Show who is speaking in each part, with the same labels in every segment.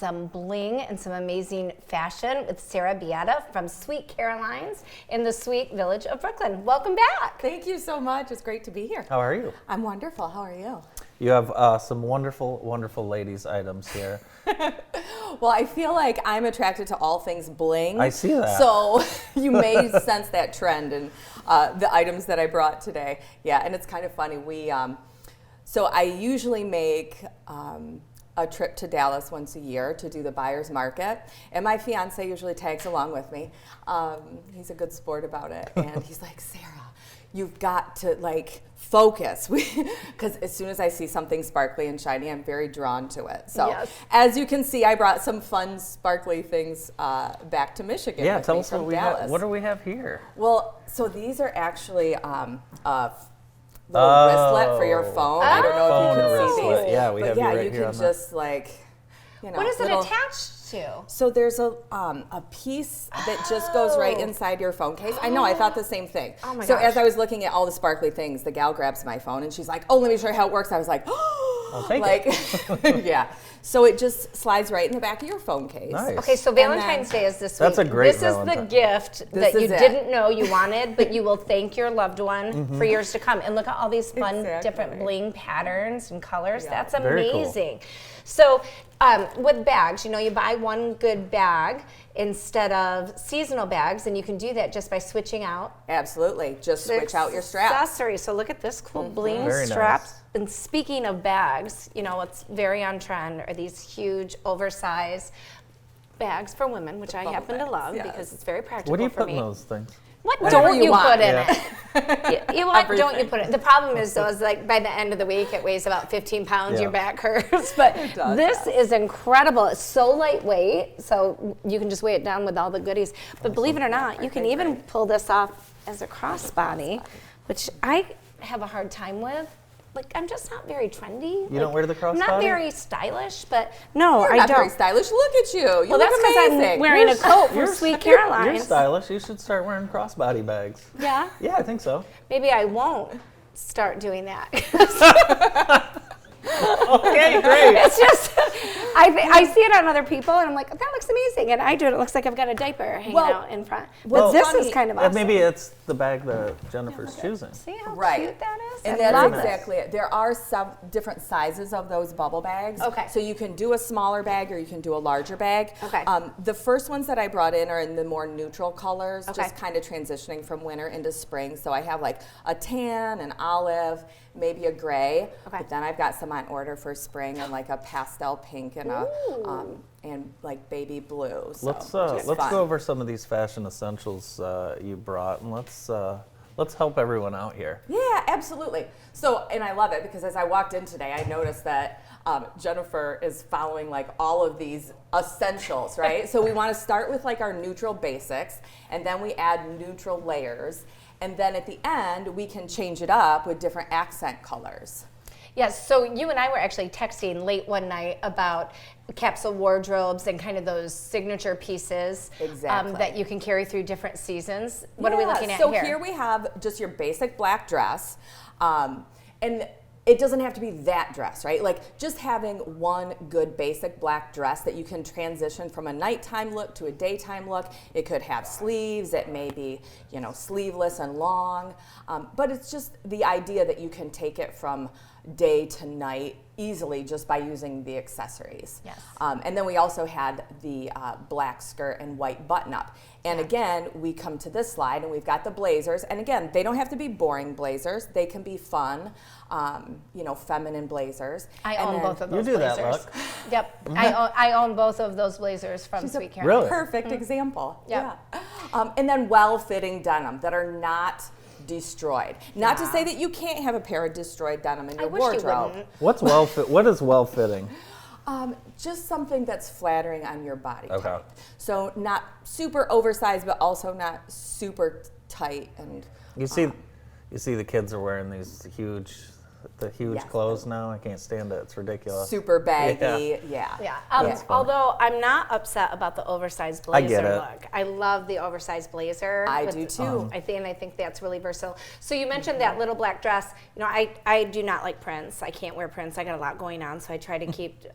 Speaker 1: some bling and some amazing fashion with Sara Bieda from Sweet Caroline's in the sweet village of Brooklyn. Welcome back.
Speaker 2: Thank you so much. It's great to be here.
Speaker 3: How are you?
Speaker 2: I'm wonderful. How are you?
Speaker 3: You have some wonderful, wonderful ladies' items here.
Speaker 2: Well, I feel like I'm attracted to all things bling.
Speaker 3: I see that.
Speaker 2: So you may sense that trend in the items that I brought today. Yeah, and it's kind of funny. So I usually make a trip to Dallas once a year to do the buyer's market, and my fiance usually tags along with me. He's a good sport about it, and he's like, Sarah, you've got to focus, because as soon as I see something sparkly and shiny, I'm very drawn to it. So
Speaker 1: yes.
Speaker 2: As you can see, I brought some fun sparkly things back to Michigan.
Speaker 3: Yeah,
Speaker 2: with
Speaker 3: tell
Speaker 2: me
Speaker 3: us
Speaker 2: from
Speaker 3: what we
Speaker 2: Dallas.
Speaker 3: have. What do we have here?
Speaker 2: Well, so these are actually little wristlet for your phone. I don't know if you can see these.
Speaker 3: Yeah, we have
Speaker 2: yeah,
Speaker 3: you right
Speaker 2: you
Speaker 3: here
Speaker 2: can
Speaker 3: on
Speaker 2: just
Speaker 1: What is it attached to?
Speaker 2: So there's a piece that just goes right inside your phone case. I know, I thought the same thing.
Speaker 1: Oh my
Speaker 2: so
Speaker 1: gosh.
Speaker 2: as I was looking at all the sparkly things, the gal grabs my phone and she's like, "Oh, let me show you how it works." I was like,
Speaker 3: I'll take it.
Speaker 2: Yeah. So it just slides right in the back of your phone case.
Speaker 3: Nice.
Speaker 1: Okay, so Valentine's Day is this week.
Speaker 3: That's a great
Speaker 1: This is the
Speaker 3: Valentine.
Speaker 1: gift that you
Speaker 2: is it.
Speaker 1: didn't know you wanted, but you will thank your loved one for years to come. And look at all these fun, different bling patterns and colors.
Speaker 2: Yeah.
Speaker 1: That's
Speaker 3: Very cool.
Speaker 1: amazing. So with bags, you buy one good bag instead of seasonal bags, and you can do that just by switching out
Speaker 2: Absolutely. Just switch out your straps.
Speaker 1: accessories. So look at this cool bling
Speaker 3: Very
Speaker 1: straps.
Speaker 3: nice.
Speaker 1: And speaking of bags, what's very on trend are these huge, oversized bags for women, which I
Speaker 2: Bubble
Speaker 1: happen to
Speaker 2: bags,
Speaker 1: love
Speaker 2: yes.
Speaker 1: because it's very practical
Speaker 3: What do you
Speaker 1: for
Speaker 3: put
Speaker 1: me.
Speaker 3: in those things?
Speaker 1: What
Speaker 2: Whatever
Speaker 1: don't
Speaker 2: you
Speaker 1: you
Speaker 2: want.
Speaker 1: put in
Speaker 3: Yeah.
Speaker 1: it? What don't you put in it? The problem is, though, is by the end of the week, it weighs about 15 pounds.
Speaker 3: Yeah.
Speaker 1: Your back hurts. But
Speaker 2: does,
Speaker 1: this is incredible. It's so lightweight, so you can just weigh it down with all the goodies. But believe it or not, you can even pull this off as a crossbody, which I have a hard time with. I'm just not very trendy.
Speaker 3: You don't wear the
Speaker 1: I'm not
Speaker 3: crossbody?
Speaker 1: very stylish, but no,
Speaker 2: You're
Speaker 1: I
Speaker 2: not
Speaker 1: don't.
Speaker 2: very stylish. Look at you. You
Speaker 1: Well,
Speaker 2: look
Speaker 1: that's because
Speaker 2: amazing.
Speaker 1: I'm wearing a coat from Sweet Caroline's.
Speaker 3: You're stylish. You should start wearing crossbody bags.
Speaker 1: Yeah?
Speaker 3: Yeah, I think so.
Speaker 1: Maybe I won't start doing that.
Speaker 3: Okay, great.
Speaker 1: It's just, I see it on other people, and I'm like, that looks amazing. And I do it. It looks like I've got a diaper hanging out in front. But
Speaker 2: well,
Speaker 1: this
Speaker 2: funny,
Speaker 1: is kind of awesome.
Speaker 3: Maybe it's the bag that Jennifer's choosing.
Speaker 1: See how
Speaker 2: Right.
Speaker 1: cute that is?
Speaker 2: And
Speaker 1: I
Speaker 2: that's
Speaker 1: love
Speaker 2: exactly it. There are some different sizes of those bubble bags.
Speaker 1: Okay.
Speaker 2: So you can do a smaller bag or you can do a larger bag.
Speaker 1: Okay.
Speaker 2: The first ones that I brought in are in the more neutral colors,
Speaker 1: Okay.
Speaker 2: just kind of transitioning from winter into spring. So I have a tan, an olive, maybe a gray.
Speaker 1: Okay.
Speaker 2: But then I've got some on order for spring and a pastel pink and and baby blue. So
Speaker 3: Let's
Speaker 2: just
Speaker 3: let's
Speaker 2: fun.
Speaker 3: go over some of these fashion essentials you brought, and let's help everyone out here.
Speaker 2: Yeah, absolutely. So, and I love it because as I walked in today, I noticed that Jennifer is following all of these essentials, right? So we want to start with our neutral basics, and then we add neutral layers, and then at the end we can change it up with different accent colors.
Speaker 1: Yes, so you and I were actually texting late one night about capsule wardrobes and kind of those signature pieces
Speaker 2: Exactly.
Speaker 1: that you can carry through different seasons. What are we looking at
Speaker 2: so
Speaker 1: here?
Speaker 2: here we have just your basic black dress, and it doesn't have to be that dress, right? Just having one good basic black dress that you can transition from a nighttime look to a daytime look. It could have sleeves, it may be, sleeveless and long, but it's just the idea that you can take it from day to night easily just by using the accessories.
Speaker 1: Yes.
Speaker 2: And then we also had the black skirt and white button-up. And again, we come to this slide and we've got the blazers. And again, they don't have to be boring blazers. They can be fun, feminine blazers.
Speaker 1: I
Speaker 2: And
Speaker 1: own
Speaker 2: then-
Speaker 1: both of those
Speaker 3: You do that,
Speaker 1: blazers.
Speaker 3: look.
Speaker 1: Yep, I own both of those blazers from Sweet Caroline's.
Speaker 3: Really?
Speaker 2: Perfect example.
Speaker 1: Yep.
Speaker 2: Yeah. And then well-fitting denim that are not destroyed. Not to say that you can't have a pair of destroyed denim in
Speaker 1: I
Speaker 2: your
Speaker 1: wish you
Speaker 2: wardrobe.
Speaker 1: wouldn't.
Speaker 3: What is well fitting?
Speaker 2: Just something that's flattering on your body
Speaker 3: Okay.
Speaker 2: type. So not super oversized, but also not super tight. And
Speaker 3: You see the kids are wearing these huge the huge
Speaker 2: Yes.
Speaker 3: clothes now. I can't stand it. It's ridiculous.
Speaker 2: Super baggy. Yeah.
Speaker 1: Yeah.
Speaker 3: That's funny.
Speaker 1: Although I'm not upset about the oversized
Speaker 3: I
Speaker 1: blazer
Speaker 3: get it.
Speaker 1: look. I love the oversized blazer.
Speaker 2: I do too.
Speaker 1: I think that's really versatile. So you mentioned that little black dress. You know, I do not like prints. I can't wear prints. I got a lot going on, so I try to keep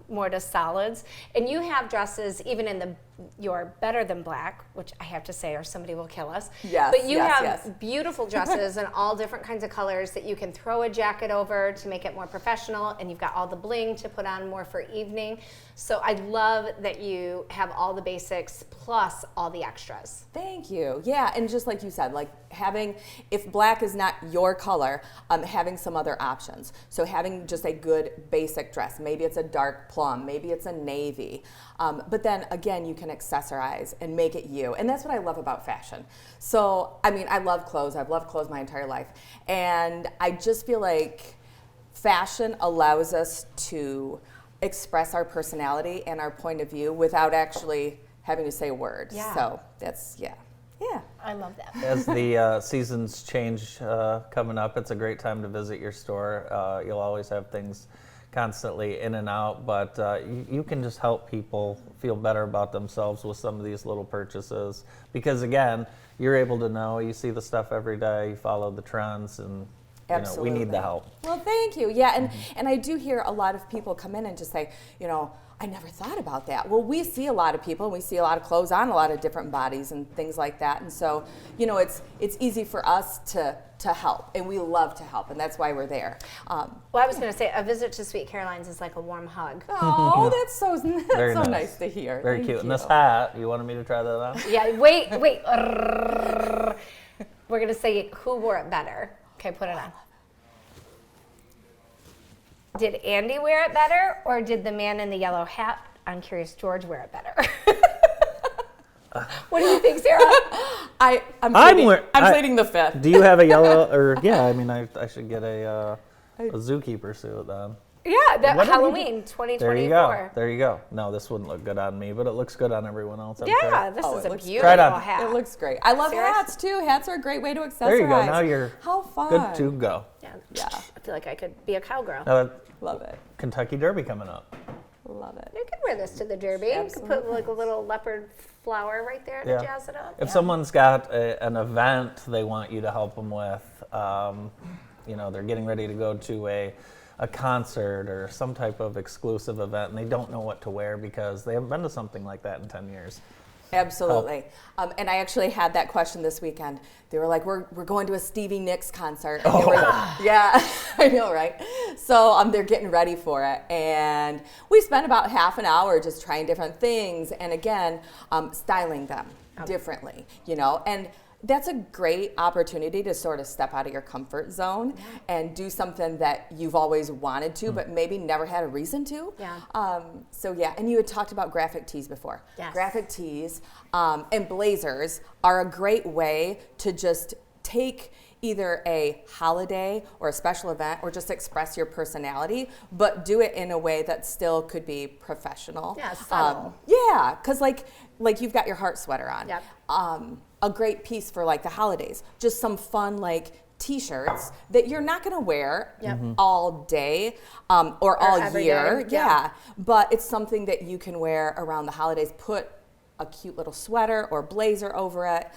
Speaker 1: more to solids. And you have dresses even in your Better Than Black, which I have to say, or somebody will kill us.
Speaker 2: Yes,
Speaker 1: But you
Speaker 2: yes,
Speaker 1: have
Speaker 2: yes.
Speaker 1: beautiful dresses in all different kinds of colors that you can throw a jacket over to make it more professional, and you've got all the bling to put on more for evening. So I love that you have all the basics plus all the extras.
Speaker 2: Thank you. Yeah, and just like you said, like having, if black is not your color, having some other options. So having just a good basic dress. Maybe it's a dark plum, maybe it's a navy. But then again, you can accessorize and make it you. And that's what I love about fashion. So, I mean, I love clothes. I've loved clothes my entire life. And I just feel like fashion allows us to express our personality and our point of view without actually having to say a word.
Speaker 1: Yeah.
Speaker 2: So that's, yeah.
Speaker 1: I love that.
Speaker 3: As the seasons change coming up, it's a great time to visit your store. You'll always have things constantly in and out, but you can just help people feel better about themselves with some of these little purchases. Because again, you're able to know, you see the stuff every day, you follow the trends, and you know, we need the help.
Speaker 2: Well, thank you. Yeah, and I do hear a lot of people come in and just say, you know, I never thought about that. Well, we see a lot of people, and we see a lot of clothes on a lot of different bodies and things like that. And so, you know, it's easy for us to help, and we love to help, and that's why we're there.
Speaker 1: Well, I was going to say, a visit to Sweet Caroline's is like a warm hug.
Speaker 2: Oh, that's so
Speaker 3: Very
Speaker 2: nice to hear.
Speaker 3: Very
Speaker 2: Thank
Speaker 3: cute.
Speaker 2: you.
Speaker 3: And this hat, you wanted me to try that on?
Speaker 1: Yeah, wait. We're going to say who wore it better. Okay, put it on. Did Andy wear it better, or did the man in the yellow hat on Curious George wear it better? What do you think, Sarah?
Speaker 2: I'm pleading the fifth.
Speaker 3: Do you have a yellow, or yeah, I mean, I should get a zookeeper suit then.
Speaker 1: Yeah, that
Speaker 3: What did we
Speaker 1: Halloween
Speaker 3: do?
Speaker 1: 2024.
Speaker 3: There you go. There you go. No, this wouldn't look good on me, but it looks good on everyone else. I'm
Speaker 1: Yeah,
Speaker 3: sure.
Speaker 1: this
Speaker 2: Oh,
Speaker 1: is
Speaker 2: it
Speaker 1: a
Speaker 2: looks
Speaker 1: beautiful
Speaker 3: great. Try it on.
Speaker 1: hat.
Speaker 2: It looks great. I love
Speaker 1: Seriously?
Speaker 2: hats too. Hats are a great way to accessorize.
Speaker 3: There you go. Now you're
Speaker 2: How fun.
Speaker 3: good to go.
Speaker 2: Yeah.
Speaker 1: I feel like I could be a cowgirl.
Speaker 3: Now,
Speaker 2: Love it.
Speaker 3: Kentucky Derby coming up.
Speaker 2: Love it.
Speaker 1: You could wear this to the Derby. You could put like a little leopard flower right there to
Speaker 3: Yeah.
Speaker 1: jazz it up.
Speaker 3: If someone's got an event they want you to help them with, you know, they're getting ready to go to a concert or some type of exclusive event, and they don't know what to wear because they haven't been to something like that in 10 years.
Speaker 2: Absolutely. And I actually had that question this weekend. They were like, we're going to a Stevie Nicks concert. And they were like, yeah, I know, right? So they're getting ready for it. And we spent about half an hour just trying different things. And again, styling them differently, you know. And that's a great opportunity to sort of step out of your comfort zone and do something that you've always wanted to, but maybe never had a reason to.
Speaker 1: Yeah.
Speaker 2: So yeah, and you had talked about graphic tees before.
Speaker 1: Yes.
Speaker 2: Graphic tees and blazers are a great way to just take either a holiday or a special event or just express your personality, but do it in a way that still could be professional.
Speaker 1: Yeah, subtle.
Speaker 2: Yeah, because like you've got your heart sweater on.
Speaker 1: Yep.
Speaker 2: A great piece for like the holidays, just some fun like t-shirts that you're not going to wear all day or all
Speaker 1: every
Speaker 2: year.
Speaker 1: day.
Speaker 2: Yeah, but it's something that you can wear around the holidays. Put a cute little sweater or blazer over it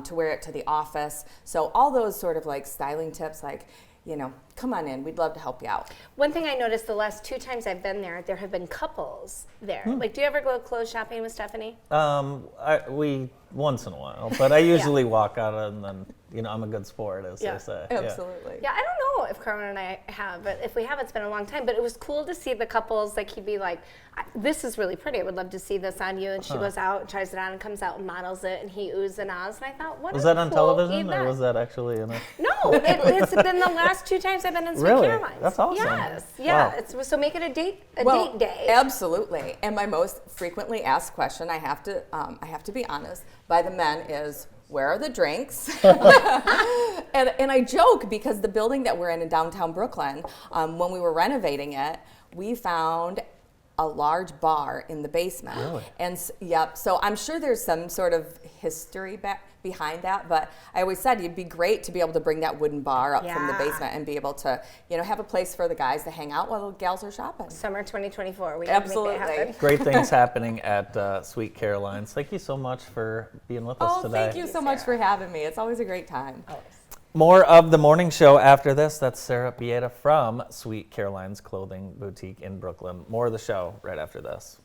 Speaker 2: to wear it to the office. So all those sort of like styling tips, like, you know, come on in. We'd love to help you out.
Speaker 1: One thing I noticed the last 2 times I've been there, there have been couples there. Like, do you ever go clothes shopping with Stephanie?
Speaker 3: We once in a while, but I usually walk out and then, you know, I'm a good sport, as
Speaker 1: Yeah.
Speaker 3: they say.
Speaker 2: Absolutely.
Speaker 1: Yeah, I don't know if Carmen and I have, but if we have, it's been a long time. But it was cool to see the couples. Like, he'd be like, "This is really pretty. I would love to see this on you." And she goes out and tries it on and comes out and models it, and he oohs and ahs. And I thought, what
Speaker 3: Was
Speaker 1: a
Speaker 3: that on
Speaker 1: cool
Speaker 3: television,
Speaker 1: event.
Speaker 3: or was that actually in a...
Speaker 1: No, it's been the last 2 times I've been in Sweet
Speaker 3: Really?
Speaker 1: Caroline's.
Speaker 3: That's awesome.
Speaker 1: Yes, yeah.
Speaker 3: Wow.
Speaker 1: So make it a date day.
Speaker 2: Absolutely. And my most frequently asked question, I have to be honest, by the men is, where are the drinks? and I joke because the building that we're in downtown Brooklyn, when we were renovating it, we found a large bar in the basement.
Speaker 3: Really?
Speaker 2: And yep, so I'm sure there's some sort of history behind that, but I always said it'd be great to be able to bring that wooden bar up from the
Speaker 1: Yeah.
Speaker 2: basement and be able to, have a place for the guys to hang out while the gals are shopping.
Speaker 1: Summer 2024. We have to make that happen.
Speaker 3: Great things happening at Sweet Caroline's. Thank you so much for being with us
Speaker 2: Oh,
Speaker 3: today.
Speaker 2: thank you so much for having me. It's always a great time.
Speaker 3: More of the morning show after this. That's Sara Bieda from Sweet Caroline's Clothing Boutique in Brooklyn. More of the show right after this.